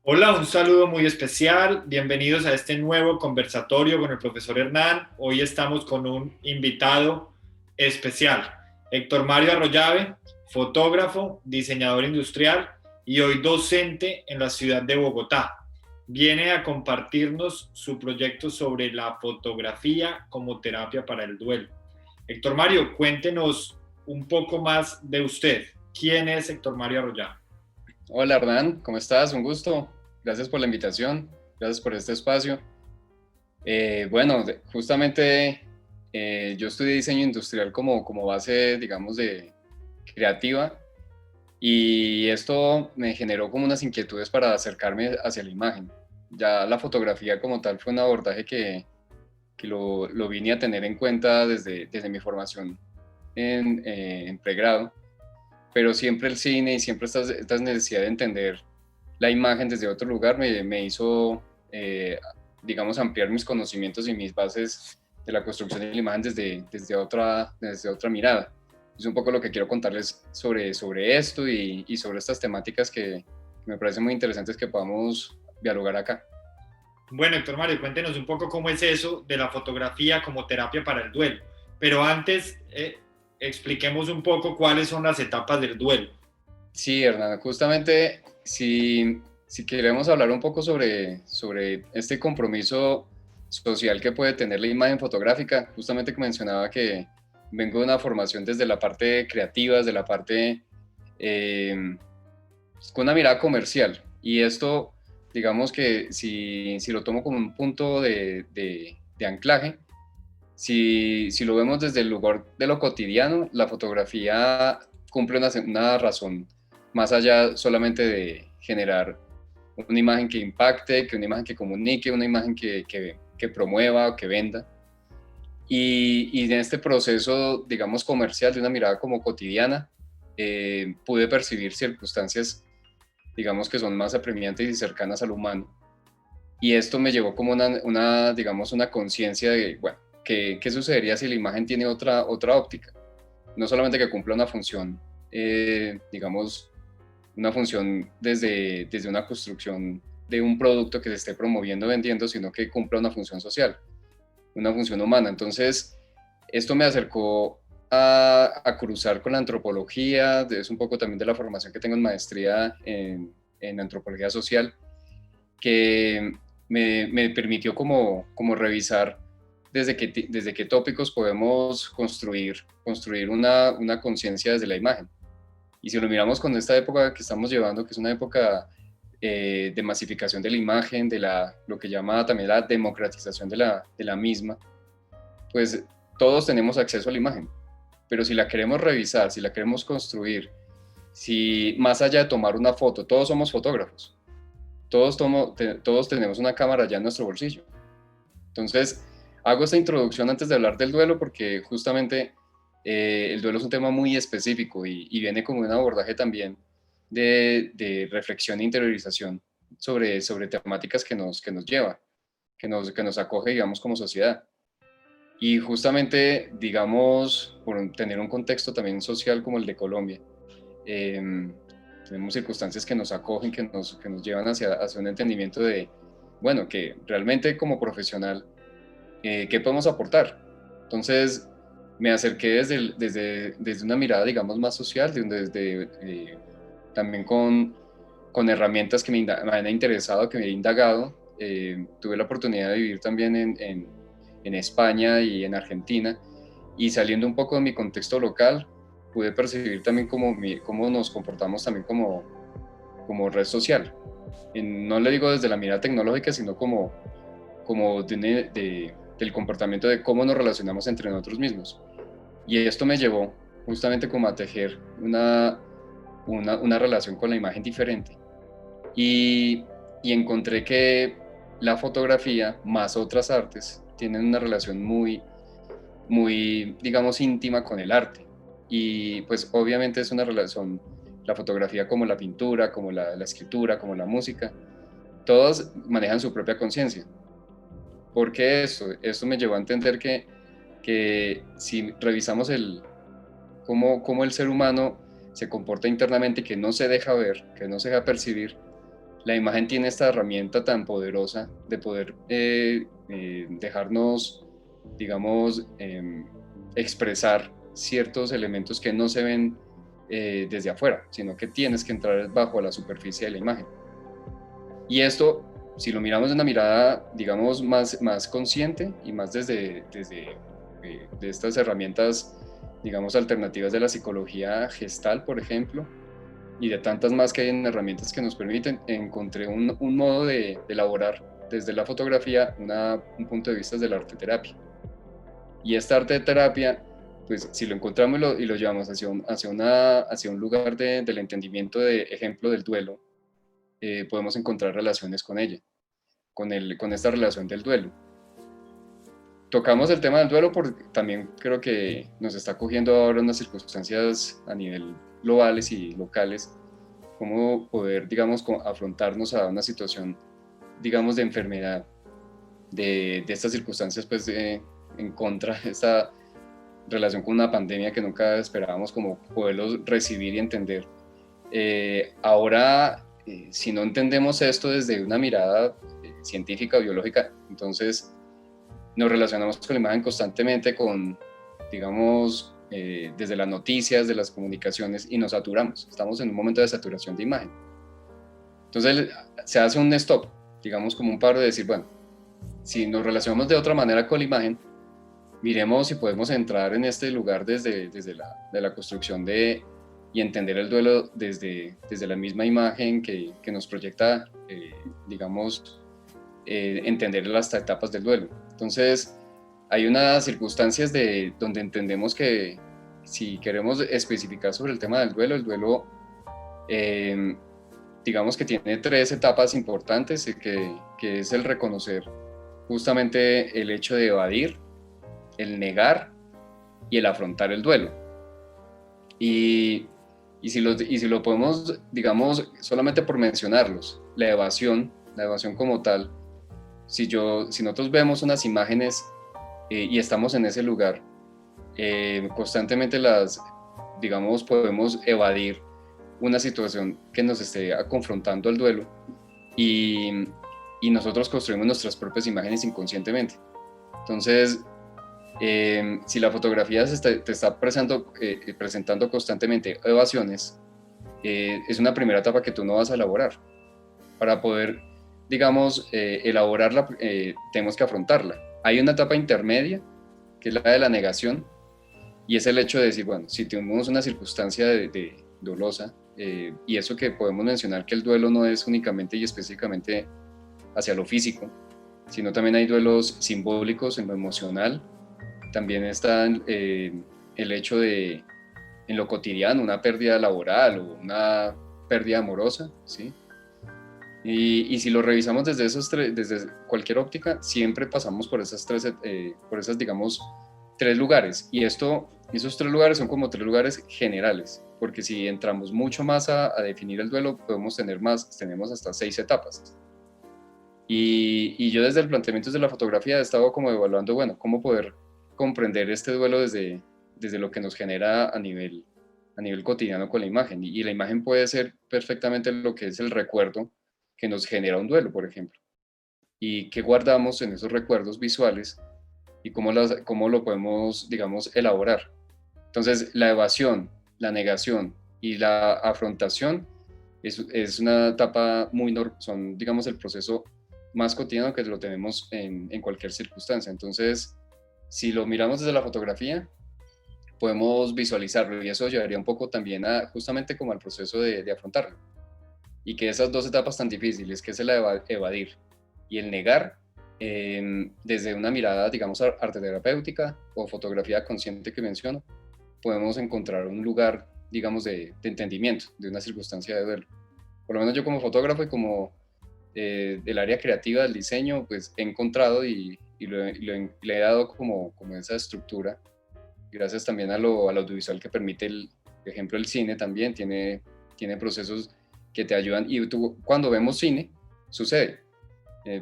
Hola, un saludo muy especial. Bienvenidos a este nuevo conversatorio con el profesor Hernán. Hoy estamos con un invitado especial, Héctor Mario Arroyave, fotógrafo, diseñador industrial y hoy docente en la ciudad de Bogotá. Viene a compartirnos su proyecto sobre la fotografía como terapia para el duelo. Héctor Mario, cuéntenos un poco más de usted. ¿Quién es Héctor Mario Arroyave? Hola Hernán, ¿cómo estás? Un gusto. Gracias por la invitación, gracias por este espacio. Justamente yo estudié diseño industrial como base, digamos, de creativa y esto me generó como unas inquietudes para acercarme hacia la imagen. Ya la fotografía como tal fue un abordaje que lo vine a tener en cuenta desde mi formación en pregrado, pero siempre el cine y siempre estas necesidad de entender la imagen desde otro lugar me hizo, digamos, ampliar mis conocimientos y mis bases de la construcción de la imagen desde otra mirada. Es un poco lo que quiero contarles sobre esto y sobre estas temáticas que me parecen muy interesantes que podamos dialogar acá. Bueno, Héctor Mario, cuéntenos un poco cómo es eso de la fotografía como terapia para el duelo. Pero antes, expliquemos un poco cuáles son las etapas del duelo. Sí, Hernán, justamente si queremos hablar un poco sobre este compromiso social que puede tener la imagen fotográfica, justamente que mencionaba que vengo de una formación desde la parte creativa, desde la parte eh, con una mirada comercial. Y esto, digamos que si lo tomo como un punto de anclaje, si lo vemos desde el lugar de lo cotidiano, la fotografía cumple una razón más allá solamente de generar una imagen que impacte, que una imagen que comunique, una imagen que promueva o que venda. Y en este proceso, digamos, comercial, de una mirada como cotidiana, pude percibir circunstancias, digamos, que son más apremiantes y cercanas al humano. Y esto me llevó como digamos, una conciencia de, bueno, ¿qué sucedería si la imagen tiene otra óptica? No solamente que cumpla una función, digamos, una función desde una construcción de un producto que se esté promoviendo, vendiendo, sino que cumpla una función social, una función humana. Entonces, esto me acercó a cruzar con la antropología, es un poco también de la formación que tengo en maestría en antropología social, que me permitió como revisar desde qué tópicos podemos construir una conciencia desde la imagen. Y si lo miramos con esta época que estamos llevando, que es una época de masificación de la imagen, lo que llama también la democratización de la misma, pues todos tenemos acceso a la imagen, pero si la queremos revisar, si la queremos construir, si más allá de tomar una foto, todos somos fotógrafos, todos tenemos una cámara ya en nuestro bolsillo. Entonces, hago esta introducción antes de hablar del duelo porque justamente el duelo es un tema muy específico y viene como un abordaje también de reflexión e interiorización sobre temáticas que nos lleva, que nos acoge, digamos, como sociedad. Y justamente, digamos, por tener un contexto también social como el de Colombia, eh, tenemos circunstancias que nos acogen, que nos llevan hacia un entendimiento de, bueno, que realmente como profesional, ¿qué podemos aportar? Entonces, me acerqué desde una mirada, digamos, más social, también con herramientas que me han interesado, que me he indagado. Tuve la oportunidad de vivir también en España y en Argentina, y saliendo un poco de mi contexto local, pude percibir también cómo nos comportamos también como red social. No le digo desde la mirada tecnológica, sino del comportamiento de cómo nos relacionamos entre nosotros mismos. Y esto me llevó justamente como a tejer una relación con la imagen diferente. Y, y encontré que la fotografía más otras artes tienen una relación muy, digamos, íntima con el arte. Y pues obviamente es una relación, la fotografía como la pintura, como la escritura, como la música, todos manejan su propia conciencia. ¿Por qué eso? Esto me llevó a entender que si revisamos cómo el ser humano se comporta internamente y que no se deja ver, que no se deja percibir, la imagen tiene esta herramienta tan poderosa de poder dejarnos, digamos, expresar ciertos elementos que no se ven desde afuera, sino que tienes que entrar bajo la superficie de la imagen. Y esto, si lo miramos de una mirada, digamos, más consciente y más desde de estas herramientas, digamos, alternativas de la psicología gestal, por ejemplo, y de tantas más que hay en herramientas que nos permiten, encontré un modo de elaborar desde la fotografía un punto de vista del arte terapia. Y esta arte terapia, pues si lo encontramos y lo llevamos hacia un lugar del entendimiento de ejemplo del duelo, podemos encontrar relaciones con ella, con esta relación del duelo. Tocamos el tema del duelo porque también creo que nos está cogiendo ahora unas circunstancias a nivel globales y locales, cómo poder, digamos, afrontarnos a una situación, digamos, de enfermedad, de estas circunstancias, pues, en contra de esta relación con una pandemia que nunca esperábamos como poderlos recibir y entender. Ahora, si no entendemos esto desde una mirada científica o biológica, entonces nos relacionamos con la imagen constantemente digamos, desde las noticias, de las comunicaciones, y nos saturamos. Estamos en un momento de saturación de imagen. Entonces se hace un stop, digamos, como un paro de decir, bueno, si nos relacionamos de otra manera con la imagen, miremos si podemos entrar en este lugar desde la construcción y entender el duelo desde la misma imagen que nos proyecta, digamos, entender las etapas del duelo. Entonces, hay unas circunstancias donde entendemos que si queremos especificar sobre el tema del duelo, el duelo, digamos que tiene 3 etapas importantes, que es el reconocer justamente el hecho de evadir, el negar y el afrontar el duelo. Y si lo podemos, digamos, solamente por mencionarlos, la evasión como tal, si nosotros vemos unas imágenes y estamos en ese lugar, constantemente digamos, podemos evadir una situación que nos esté confrontando al duelo y nosotros construimos nuestras propias imágenes inconscientemente. Entonces, si la fotografía te está presentando constantemente evasiones, es una primera etapa que tú no vas a elaborar. Para poder, digamos, elaborarla, tenemos que afrontarla. Hay una etapa intermedia, que es la de la negación, y es el hecho de decir, bueno, si tenemos una circunstancia dolosa, y eso que podemos mencionar que el duelo no es únicamente y específicamente hacia lo físico, sino también hay duelos simbólicos en lo emocional. También está el hecho de, en lo cotidiano, una pérdida laboral o una pérdida amorosa, ¿sí? Y si lo revisamos desde cualquier óptica, siempre pasamos por esas, digamos, 3 lugares. Y esos 3 lugares son como 3 lugares generales, porque si entramos mucho más a definir el duelo, tenemos hasta 6 etapas. Y yo desde el planteamiento de la fotografía he estado como evaluando, bueno, cómo poder comprender este duelo desde lo que nos genera a nivel cotidiano con la imagen. Y la imagen puede ser perfectamente lo que es el recuerdo que nos genera un duelo, por ejemplo. Y qué guardamos en esos recuerdos visuales y cómo lo podemos, digamos, elaborar. Entonces, la evasión, la negación y la afrontación es una etapa son, digamos, el proceso más cotidiano que lo tenemos en cualquier circunstancia. Entonces, si lo miramos desde la fotografía, podemos visualizarlo y eso llevaría un poco también justamente como al proceso de afrontarlo. Y que esas 2 etapas tan difíciles, que es el evadir y el negar, desde una mirada, digamos, arte terapéutica o fotografía consciente que menciono, podemos encontrar un lugar, digamos, de entendimiento de una circunstancia de duelo. Por lo menos yo como fotógrafo y como del área creativa del diseño, pues he encontrado y le he dado como esa estructura, gracias también a lo audiovisual que permite, por ejemplo, el cine también tiene procesos que te ayudan, y tú cuando vemos cine, sucede.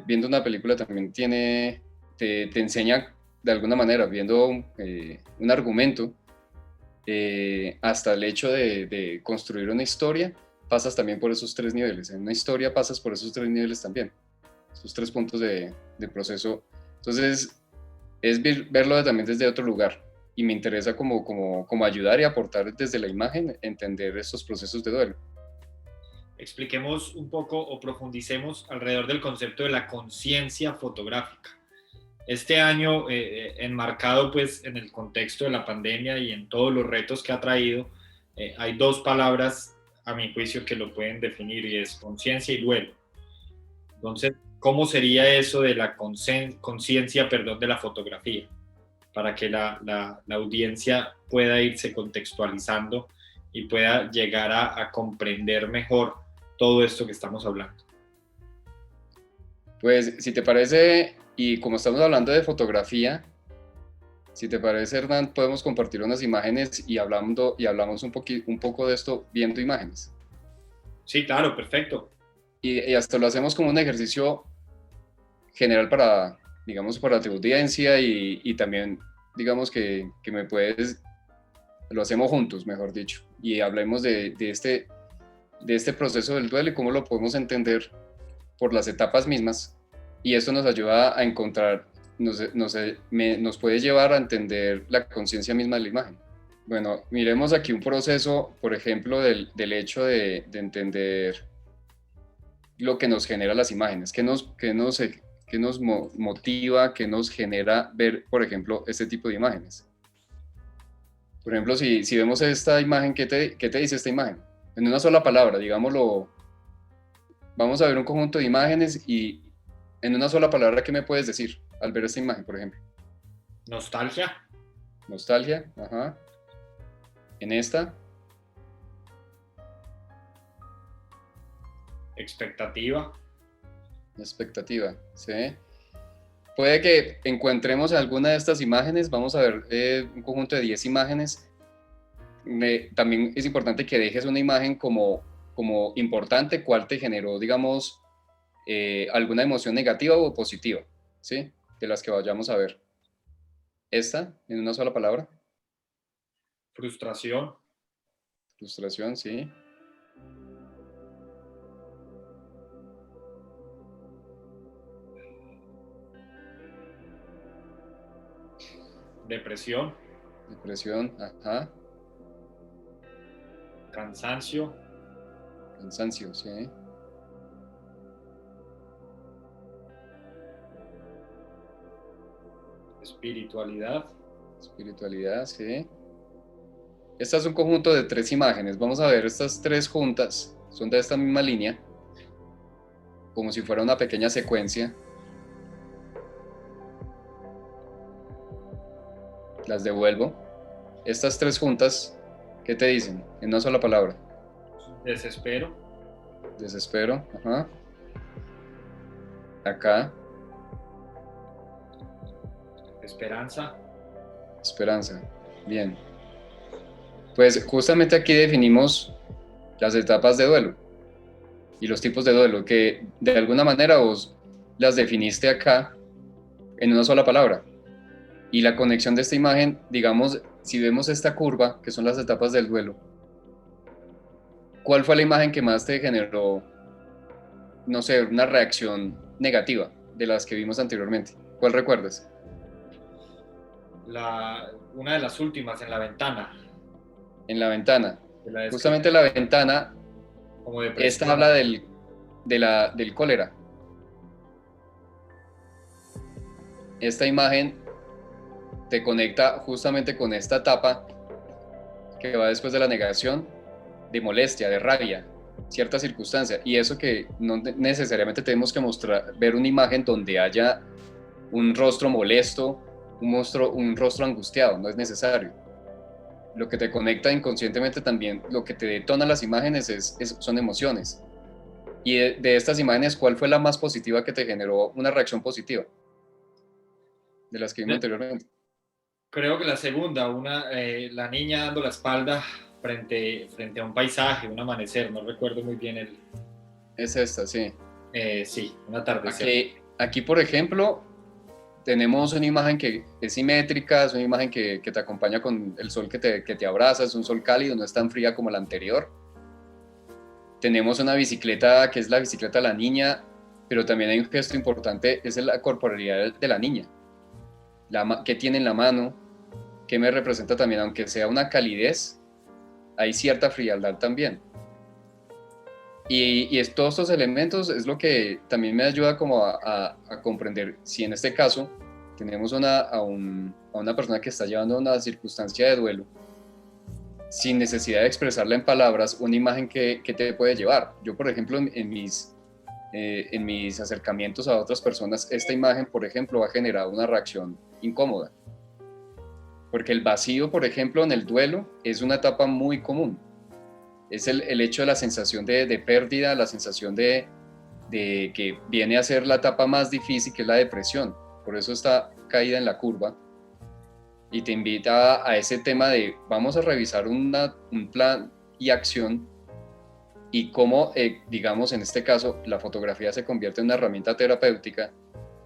Viendo una película también te enseña de alguna manera, viendo un argumento, hasta el hecho de construir una historia, pasas también por esos tres niveles. En una historia pasas por esos tres niveles también, esos tres puntos de proceso. Entonces, es verlo también desde otro lugar. Y me interesa como ayudar y aportar desde la imagen, entender estos procesos de duelo. Expliquemos un poco o profundicemos alrededor del concepto de la conciencia fotográfica. Este año, enmarcado pues en el contexto de la pandemia y en todos los retos que ha traído, hay dos palabras a mi juicio que lo pueden definir y es conciencia y duelo. Entonces, ¿cómo sería eso de la conciencia, perdón, de la fotografía? Para que la audiencia pueda irse contextualizando y pueda llegar a comprender mejor todo esto que estamos hablando. Pues si te parece, y como estamos hablando de fotografía, si te parece, Hernán, podemos compartir unas imágenes y hablamos un poco de esto viendo imágenes. Sí, claro, perfecto. Y hasta lo hacemos como un ejercicio general para, digamos, para tu audiencia y también, digamos, que me puedes, lo hacemos juntos, mejor dicho, y hablemos de este proceso del duelo y cómo lo podemos entender por las etapas mismas. Y esto nos ayuda a encontrar, nos puede llevar a entender la conciencia misma de la imagen. Bueno, miremos aquí un proceso, por ejemplo, del hecho de entender lo que nos genera las imágenes, qué nos motiva, qué nos genera ver, por ejemplo, este tipo de imágenes. Por ejemplo, si vemos esta imagen, ¿qué te dice esta imagen? En una sola palabra, digámoslo, vamos a ver un conjunto de imágenes y en una sola palabra, ¿qué me puedes decir al ver esta imagen, por ejemplo? Nostalgia. Nostalgia, ajá. En esta. Expectativa. Expectativa, ¿sí? Puede que encontremos alguna de estas imágenes, vamos a ver un conjunto de 10 imágenes. También es importante que dejes una imagen como importante, cuál te generó, digamos, alguna emoción negativa o positiva, ¿sí? De las que vayamos a ver. Esta, en una sola palabra. Frustración. Frustración, sí. Depresión. Depresión, ajá. Cansancio. Cansancio, sí. Espiritualidad. Espiritualidad, sí. Este es un conjunto de 3 imágenes. Vamos a ver estas 3 juntas. Son de esta misma línea. Como si fuera una pequeña secuencia. Las devuelvo. Estas 3 juntas, ¿qué te dicen? En una sola palabra. Desespero. Desespero, ajá. Acá. Esperanza. Esperanza. Bien. Pues justamente aquí definimos las etapas de duelo y los tipos de duelo que de alguna manera vos las definiste acá en una sola palabra. Y la conexión de esta imagen, digamos, si vemos esta curva, que son las etapas del duelo, ¿cuál fue la imagen que más te generó, no sé, una reacción negativa de las que vimos anteriormente? ¿Cuál recuerdas? Una de las últimas en la ventana. En la ventana. La justamente la ventana, como esta habla del cólera. Esta imagen te conecta justamente con esta etapa que va después de la negación, de molestia, de rabia, cierta circunstancia. Y eso que no necesariamente tenemos que ver una imagen donde haya un rostro molesto, un rostro angustiado, no es necesario. Lo que te conecta inconscientemente también, lo que te detona las imágenes son emociones. Y de estas imágenes, ¿cuál fue la más positiva que te generó una reacción positiva? De las que vimos anteriormente. Creo que la segunda, la niña dando la espalda frente a un paisaje, un amanecer, no recuerdo muy bien el... Es esta, sí. Sí, un atardecer. Aquí, por ejemplo, tenemos una imagen que es simétrica, es una imagen que te acompaña con el sol que te abraza, es un sol cálido, no es tan fría como la anterior. tenemos una bicicleta que es la bicicleta de la niña, pero también hay un gesto importante, es la corporalidad de la niña, qué tiene en la mano, qué me representa también, aunque sea una calidez, hay cierta frialdad también. Y todos estos elementos es lo que también me ayuda como a comprender si en este caso tenemos a una persona que está llevando una circunstancia de duelo, sin necesidad de expresarla en palabras, una imagen que te puede llevar. Yo, por ejemplo, en mis acercamientos a otras personas, esta imagen, por ejemplo, ha generado una reacción incómoda. Porque el vacío, por ejemplo, en el duelo es una etapa muy común. Es el hecho de la sensación de pérdida, la sensación de que viene a ser la etapa más difícil, que es la depresión. Por eso está caída en la curva. Y te invita a ese tema de vamos a revisar un plan y acción y cómo, digamos, en este caso, la fotografía se convierte en una herramienta terapéutica.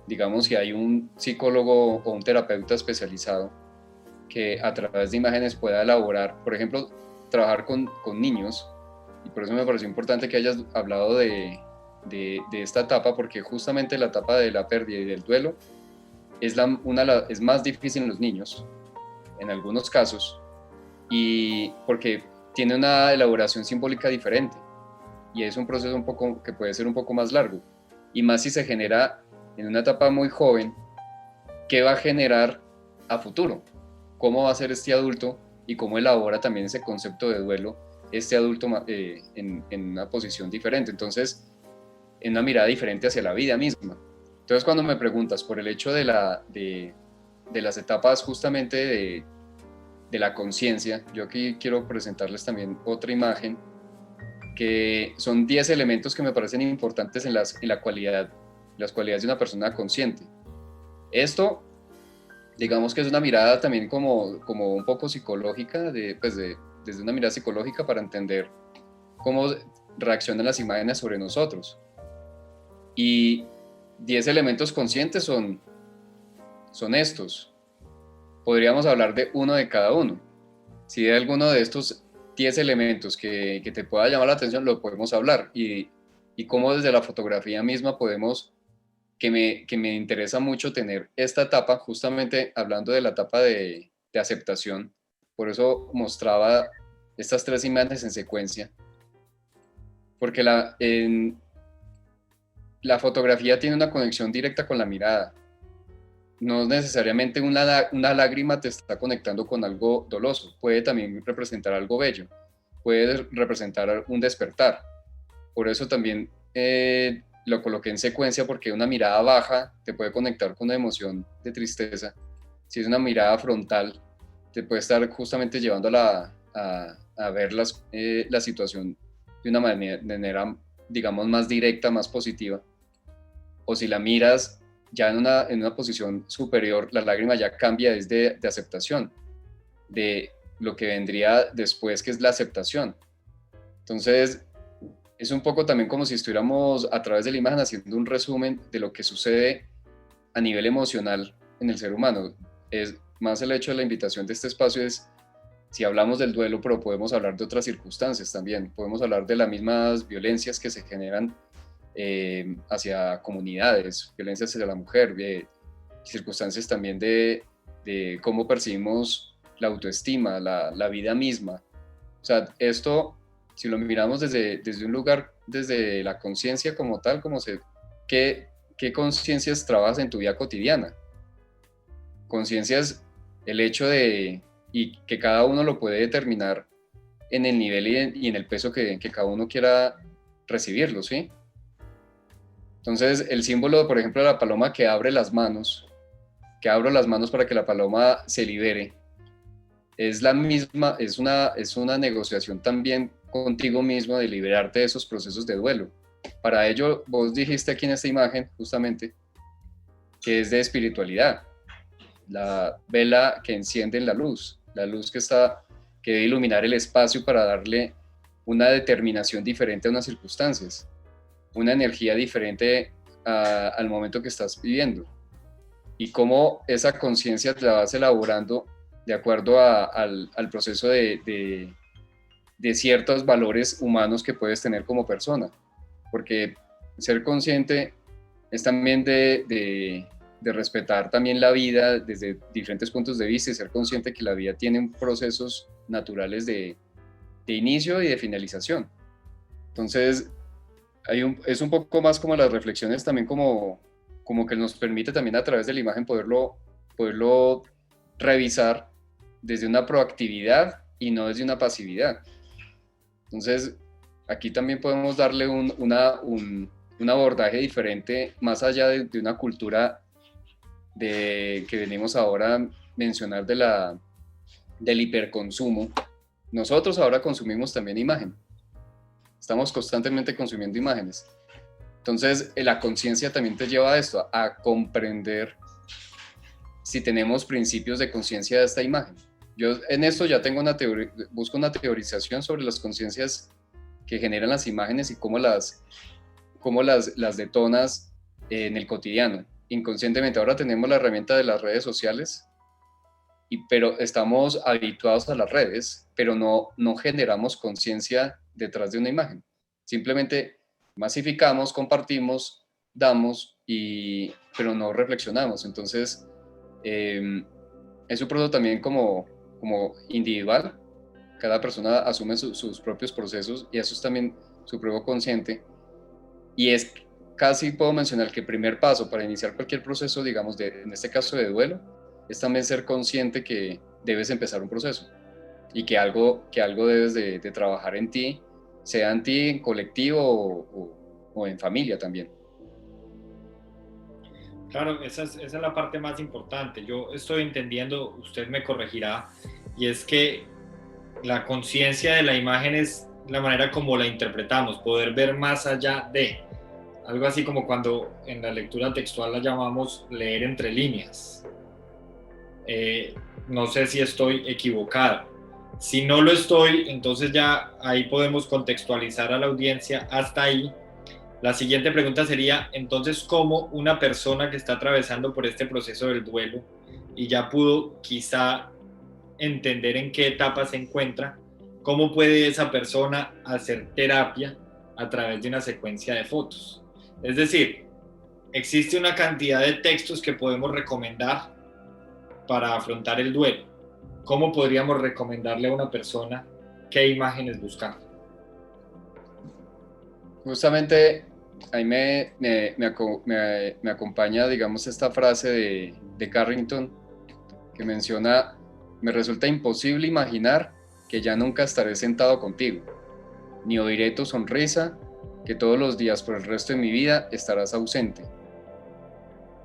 Digamos, si hay un psicólogo o un terapeuta especializado que a través de imágenes pueda elaborar, por ejemplo, trabajar con niños, y por eso me pareció importante que hayas hablado de esta etapa, porque justamente la etapa de la pérdida y del duelo es más difícil en los niños, en algunos casos, y porque tiene una elaboración simbólica diferente, y es un proceso que puede ser un poco más largo, y más si se genera en una etapa muy joven, ¿qué va a generar a futuro? ¿Cómo va a ser este adulto y cómo elabora también ese concepto de duelo este adulto en una posición diferente? Entonces, en una mirada diferente hacia la vida misma. Entonces, cuando me preguntas por el hecho de las etapas justamente de la conciencia, yo aquí quiero presentarles también otra imagen, que son 10 elementos que me parecen importantes en las cualidades de una persona consciente. Esto, digamos que es una mirada también como un poco psicológica, desde una mirada psicológica para entender cómo reaccionan las imágenes sobre nosotros. Y 10 elementos conscientes son estos. Podríamos hablar de uno de cada uno. Si hay alguno de estos 10 elementos que te pueda llamar la atención, lo podemos hablar. Y cómo desde la fotografía misma podemos, que me interesa mucho tener esta etapa, justamente hablando de la etapa de aceptación. Por eso mostraba estas 3 imágenes en secuencia. Porque la fotografía tiene una conexión directa con la mirada. No necesariamente una lágrima te está conectando con algo doloso, puede también representar algo bello, puede representar un despertar. Por eso también lo coloqué en secuencia, porque una mirada baja te puede conectar con una emoción de tristeza. Si es una mirada frontal, te puede estar justamente llevando a ver la situación de una manera, digamos, más directa, más positiva. O si la miras ya en una posición superior, la lágrima ya cambia desde de aceptación, de lo que vendría después, que es la aceptación. Entonces, es un poco también como si estuviéramos a través de la imagen haciendo un resumen de lo que sucede a nivel emocional en el ser humano. Es más el hecho de la invitación de este espacio es, si hablamos del duelo, pero podemos hablar de otras circunstancias también, podemos hablar de las mismas violencias que se generan hacia comunidades, violencias hacia la mujer, circunstancias también de cómo percibimos la autoestima, la vida misma. O sea, esto, si lo miramos desde un lugar, desde la conciencia como tal, ¿qué conciencias trabajas en tu vida cotidiana? Conciencias, el hecho y que cada uno lo puede determinar en el nivel y en el peso que cada uno quiera recibirlo, ¿sí? Entonces, el símbolo, por ejemplo, de la paloma que abre las manos, que abro las manos para que la paloma se libere, es la misma, es una negociación también contigo mismo de liberarte de esos procesos de duelo. Para ello, vos dijiste aquí en esta imagen, justamente, que es de espiritualidad, la vela que enciende la luz que debe iluminar el espacio para darle una determinación diferente a unas circunstancias, una energía diferente al momento que estás viviendo, y cómo esa conciencia te la vas elaborando de acuerdo al proceso de de ciertos valores humanos que puedes tener como persona, porque ser consciente es también de respetar también la vida desde diferentes puntos de vista y ser consciente que la vida tiene procesos naturales de inicio y de finalización. Entonces, es un poco más como las reflexiones también como que nos permite también a través de la imagen poderlo revisar desde una proactividad y no desde una pasividad. Entonces, aquí también podemos darle un abordaje diferente más allá de una cultura que venimos ahora a mencionar del hiperconsumo. Nosotros ahora consumimos también imagen. Estamos constantemente consumiendo imágenes. Entonces, la conciencia también te lleva a esto, a comprender si tenemos principios de conciencia de esta imagen. Yo en esto ya tengo busco una teorización sobre las conciencias que generan las imágenes y cómo las detonas en el cotidiano, inconscientemente. Ahora tenemos la herramienta de las redes sociales, pero estamos habituados a las redes, pero no generamos conciencia detrás de una imagen. Simplemente masificamos, compartimos, damos, pero no reflexionamos. Entonces, es un proceso también como individual. Cada persona asume sus propios procesos y eso es también su propio consciente. Y es casi puedo mencionar que el primer paso para iniciar cualquier proceso, digamos, en este caso de duelo, es también ser consciente que debes empezar un proceso y que algo debes de trabajar en ti, sea en ti, en colectivo o en familia también. Claro, esa es la parte más importante. Yo estoy entendiendo, usted me corregirá, y es que la conciencia de la imagen es la manera como la interpretamos, poder ver más allá de, algo así como cuando en la lectura textual la llamamos leer entre líneas. No sé si estoy equivocado. Si no lo estoy, entonces ya ahí podemos contextualizar a la audiencia hasta ahí. La siguiente pregunta sería, entonces, ¿cómo una persona que está atravesando por este proceso del duelo y ya pudo quizá entender en qué etapa se encuentra, cómo puede esa persona hacer terapia a través de una secuencia de fotos? Es decir, existe una cantidad de textos que podemos recomendar para afrontar el duelo. ¿Cómo podríamos recomendarle a una persona qué imágenes buscar? Justamente ahí me acompaña, digamos, esta frase de Carrington que menciona: me resulta imposible imaginar que ya nunca estaré sentado contigo, ni oiré tu sonrisa, que todos los días por el resto de mi vida estarás ausente.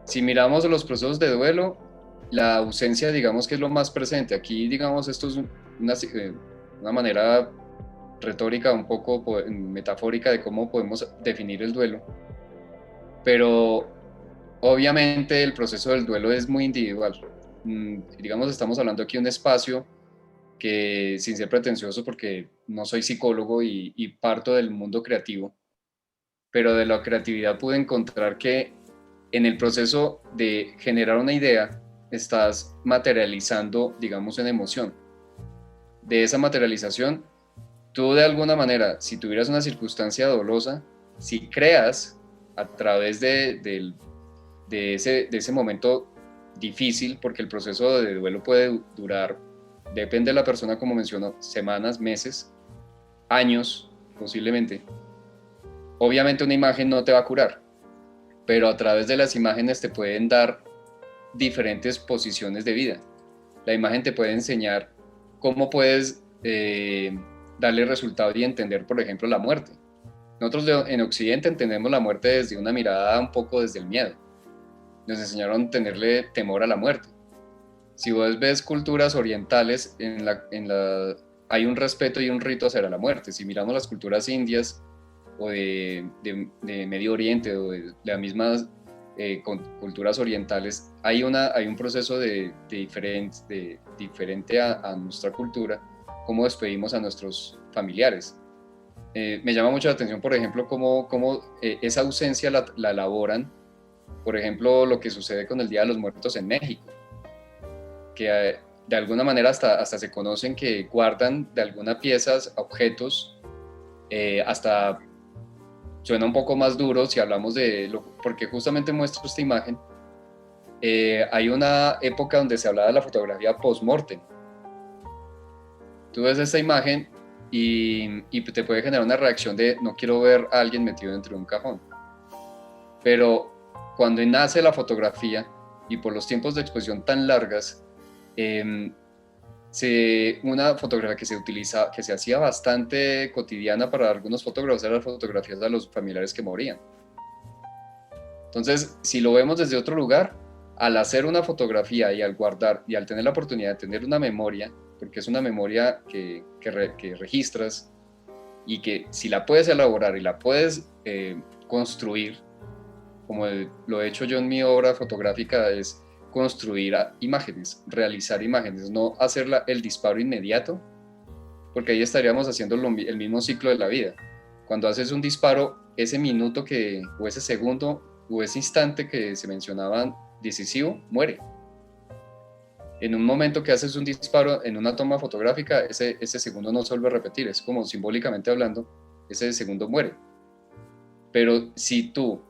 Si miramos los procesos de duelo, la ausencia, digamos que es lo más presente. Aquí, digamos, esto es una manera retórica, un poco metafórica de cómo podemos definir el duelo. Pero obviamente el proceso del duelo es muy individual. Digamos, estamos hablando aquí de un espacio que, sin ser pretencioso, porque no soy psicólogo y parto del mundo creativo, pero de la creatividad pude encontrar que en el proceso de generar una idea estás materializando, digamos, una emoción. De esa materialización, tú de alguna manera, si tuvieras una circunstancia dolosa, si creas a través de ese momento difícil, porque el proceso de duelo puede durar, depende de la persona, como menciono, semanas, meses, años, posiblemente. Obviamente una imagen no te va a curar, pero a través de las imágenes te pueden dar diferentes posiciones de vida. La imagen te puede enseñar cómo puedes darle resultado y entender, por ejemplo, la muerte. Nosotros en Occidente entendemos la muerte desde una mirada un poco desde el miedo. Nos enseñaron a tenerle temor a la muerte. Si vos ves culturas orientales, hay un respeto y un rito hacia la muerte. Si miramos las culturas indias o de Medio Oriente o de las mismas culturas orientales, hay un proceso diferente a nuestra cultura, cómo despedimos a nuestros familiares. Me llama mucho la atención, por ejemplo, cómo esa ausencia la elaboran, por ejemplo, lo que sucede con el Día de los Muertos en México, que de alguna manera hasta se conocen que guardan de algunas piezas, objetos, hasta suena un poco más duro si hablamos porque justamente muestro esta imagen. Hay una época donde se hablaba de la fotografía post-mortem. Tú ves esta imagen y te puede generar una reacción de no quiero ver a alguien metido dentro de un cajón. Pero cuando nace la fotografía y por los tiempos de exposición tan largas, una fotografía que se hacía bastante cotidiana para algunos fotógrafos eran las fotografías de los familiares que morían. Entonces, si lo vemos desde otro lugar, al hacer una fotografía y al guardar y al tener la oportunidad de tener una memoria, porque es una memoria que registras y que si la puedes elaborar y la puedes construir, como lo he hecho yo en mi obra fotográfica, es construir imágenes, realizar imágenes, no hacer el disparo inmediato, porque ahí estaríamos haciendo el mismo ciclo de la vida. Cuando haces un disparo, ese minuto o ese segundo o ese instante que se mencionaba decisivo, muere. En un momento que haces un disparo en una toma fotográfica, ese segundo no se vuelve a repetir, es como simbólicamente hablando, ese segundo muere. Pero si tú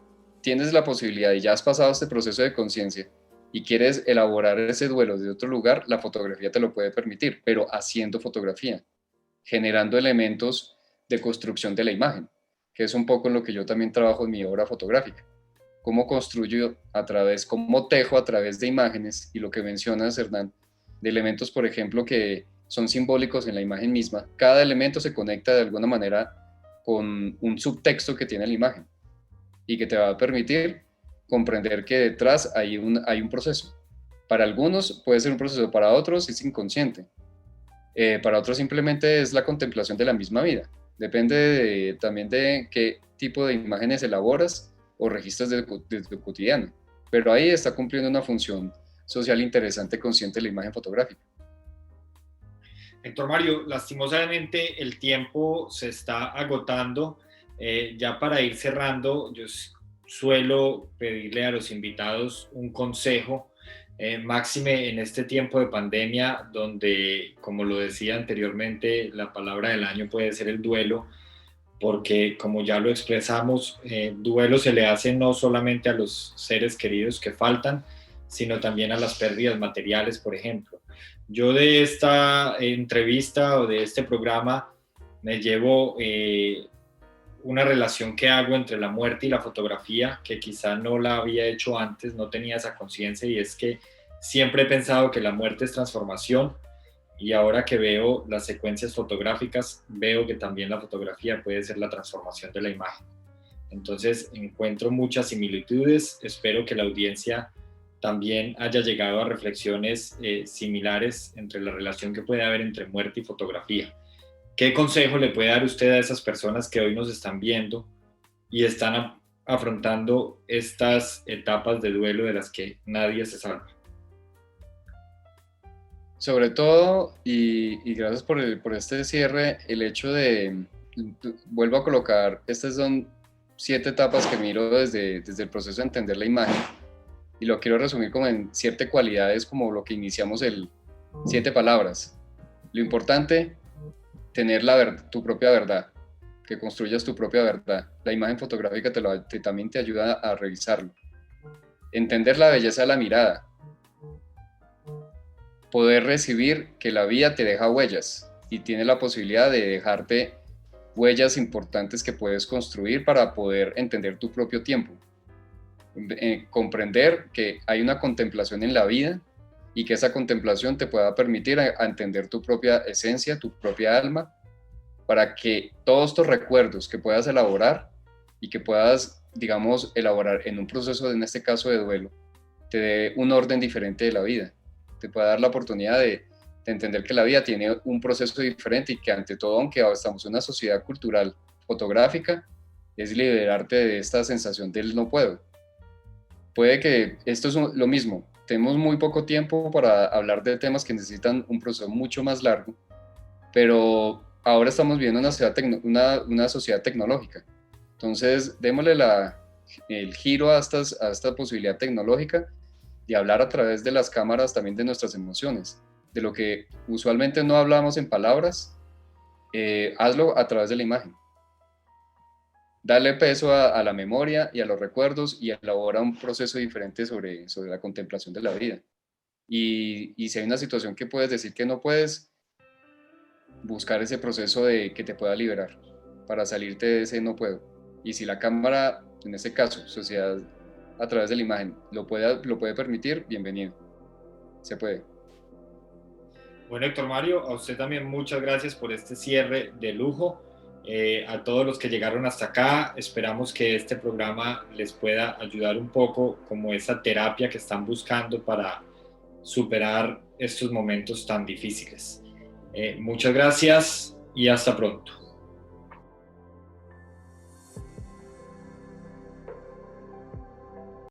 tienes la posibilidad y ya has pasado este proceso de conciencia y quieres elaborar ese duelo de otro lugar, la fotografía te lo puede permitir, pero haciendo fotografía, generando elementos de construcción de la imagen, que es un poco en lo que yo también trabajo en mi obra fotográfica. Cómo construyo cómo tejo a través de imágenes, y lo que mencionas, Hernán, de elementos, por ejemplo, que son simbólicos en la imagen misma. Cada elemento se conecta de alguna manera con un subtexto que tiene la imagen y que te va a permitir comprender que detrás hay un proceso. Para algunos puede ser un proceso, para otros es inconsciente. Para otros simplemente es la contemplación de la misma vida. Depende también de qué tipo de imágenes elaboras o registros de lo cotidiano. Pero ahí está cumpliendo una función social interesante, consciente de la imagen fotográfica. Héctor Mario, lastimosamente el tiempo se está agotando. Ya para ir cerrando, yo suelo pedirle a los invitados un consejo, máxime en este tiempo de pandemia, donde, como lo decía anteriormente, la palabra del año puede ser el duelo, porque como ya lo expresamos, duelo se le hace no solamente a los seres queridos que faltan, sino también a las pérdidas materiales, por ejemplo. Yo de esta entrevista o de este programa me llevo una relación que hago entre la muerte y la fotografía, que quizá no la había hecho antes, no tenía esa conciencia, y es que siempre he pensado que la muerte es transformación, y ahora que veo las secuencias fotográficas, veo que también la fotografía puede ser la transformación de la imagen. Entonces encuentro muchas similitudes, espero que la audiencia también haya llegado a reflexiones similares entre la relación que puede haber entre muerte y fotografía. ¿Qué consejo le puede dar usted a esas personas que hoy nos están viendo y están afrontando estas etapas de duelo de las que nadie se salva? Sobre todo, y gracias por este cierre, el hecho vuelvo a colocar, estas son 7 etapas que miro desde el proceso de entender la imagen, y lo quiero resumir como en 7 cualidades, como lo que iniciamos 7 palabras. Lo importante, tener tu propia verdad, que construyas tu propia verdad. La imagen fotográfica también te ayuda a revisarlo. Entender la belleza de la mirada. Poder recibir que la vida te deja huellas y tiene la posibilidad de dejarte huellas importantes que puedes construir para poder entender tu propio tiempo. Comprender que hay una contemplación en la vida y que esa contemplación te pueda permitir a entender tu propia esencia, tu propia alma, para que todos estos recuerdos que puedas elaborar y que puedas, digamos, elaborar en un proceso, en este caso de duelo, te dé un orden diferente de la vida. Te pueda dar la oportunidad de entender que la vida tiene un proceso diferente y que ante todo, aunque estamos en una sociedad cultural fotográfica, es liberarte de esta sensación del no puedo. Puede que esto es lo mismo, tenemos muy poco tiempo para hablar de temas que necesitan un proceso mucho más largo, pero ahora estamos viviendo una sociedad tecnológica. Entonces, démosle el giro a esta posibilidad tecnológica de hablar a través de las cámaras también de nuestras emociones, de lo que usualmente no hablamos en palabras, hazlo a través de la imagen. Dale peso a la memoria y a los recuerdos y elabora un proceso diferente sobre la contemplación de la vida. Y si hay una situación que puedes decir que no puedes, buscar ese proceso de que te pueda liberar para salirte de ese no puedo. Y si la cámara, en este caso, sociedad a través de la imagen, lo puede permitir, bienvenido. Se puede. Bueno, Héctor Mario, a usted también muchas gracias por este cierre de lujo. A todos los que llegaron hasta acá, esperamos que este programa les pueda ayudar un poco como esa terapia que están buscando para superar estos momentos tan difíciles. Muchas gracias y hasta pronto.